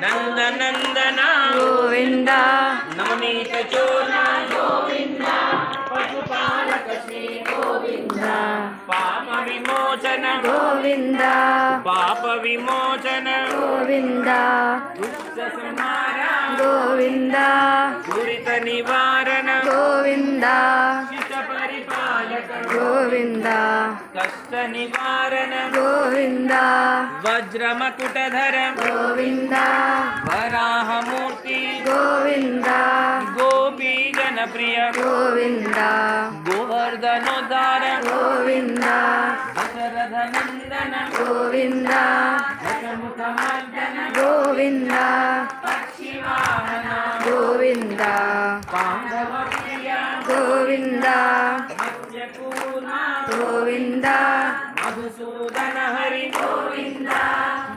ನಂದನಂದನ ಗೋವಿಂದ ನವನೀತ ಚೋರ ಗೋವಿಂದ ಪಶುಪಾಲಕ ಶ್ರೀ ಗೋವಿಂದ ಪಾಪ ವಿಮೋಚನ ಗೋವಿಂದ ಪಾಪ ವಿಮೋಚನ ಗೋವಿಂದ ದುಷ್ಟ ಸಂಹಾರ ಗೋವಿಂದ ದುರಿತ ನಿವಾರಣ ಗೋವಿಂದ ಶಿಷ್ಟ ಪರಿಪಾಲಕ ಗೋವಿಂದ ಕಷ್ಟ ನಿವಾರಣ ಗೋವಿಂದ ವಜ್ರ ಮಕುಟಧರ ಗೋವಿಂದ ವರಾಹ ಮೂರ್ತಿ ಗೋವಿಂದ ಗೋಪಿ ಜನಪ್ರಿಯ ಗೋವಿಂದ ಗೋವರ್ಧನೋದ್ಧಾರ ಗೋವಿಂದ ದಶರಥ ನಂದನ ಗೋವಿಂದ ದಶಮುಖ ಮರ್ದನ ಗೋವಿಂದ ಪಕ್ಷಿ ವಾಹನ ಗೋವಿಂದ ಪಾಂಡವ ಪ್ರಿಯ ಗೋವಿಂದ ಮತ್ಸ್ಯಕೂರ್ಮ ಗೋವಿಂದ ಮಧುಸೂದನ ಹರಿ ಗೋವಿಂದ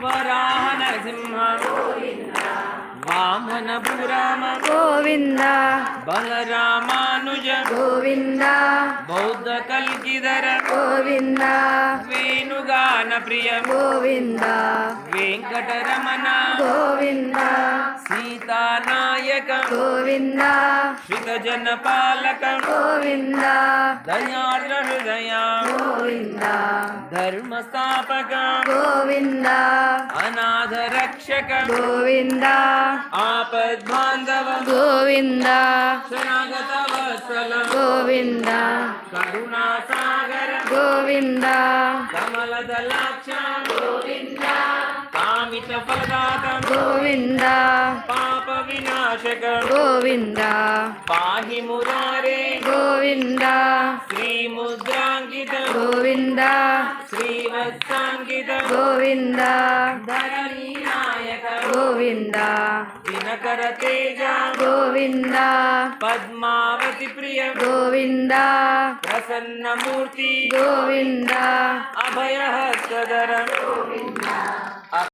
ವರಾಹ ನರಸಿಂಹ ವಾಮನ ಪುರಾಮ ಗೋವಿಂದ ಬಲರಾಮಾನುಜ ಗೋವಿಂದ ಬೌದ್ಧ ಕಲ್ಕಿದರ ಗೋವಿಂದ ವೇಣುಗಾನ ಪ್ರಿಯ ಗೋವಿಂದ ವೆಂಕಟರಮಣ ಗೋವಿಂದ ಸೀತಾನಾಯಕ ಗೋವಿಂದ ಶ್ರಿತ ಜನಪಾಲಕ ಗೋವಿಂದ ದಯಾರ್ದ್ರ ಹೃದಯ ಗೋವಿಂದ ಧರ್ಮ ಸ್ಥಾಪಕ ಗೋವಿಂದ ಅನಾಥ ರಕ್ಷಕ ಗೋವಿಂದ ಆಪದ್ ಬಾಂಧವ ಗೋವಿಂದ ಶರಣಾಗತ ವತ್ಸಲ ಗೋವಿಂದ ಕರುಣಾ ಸಾಗರ ಗೋವಿಂದ ಕಮಲದ ಲಾಕ್ಷ ಗೋವಿಂದ ಕಾಮಿತ ಫಲದಾತ ಗೋವಿಂದ ಪಾಪ ವಿನಾಶಕ ಗೋವಿಂದ ಪಾಹಿ ಮುರಾರೇ ಗೋವಿಂದ ಶ್ರೀ ಮುದ್ರಾಂಕಿತ ಗೋವಿಂದ ಶ್ರೀವತ್ಸಾಂಕಿತ ಗೋವಿಂದ ಧರಣಿ ನಾಯಕ ಗೋವಿಂದ ದಿನಕರ ತೇಜ ಗೋವಿಂದ ಪದ್ಮಾವತಿ ಪ್ರಿಯ ಗೋವಿಂದ ಪ್ರಸನ್ನ ಮೂರ್ತಿ ಗೋವಿಂದ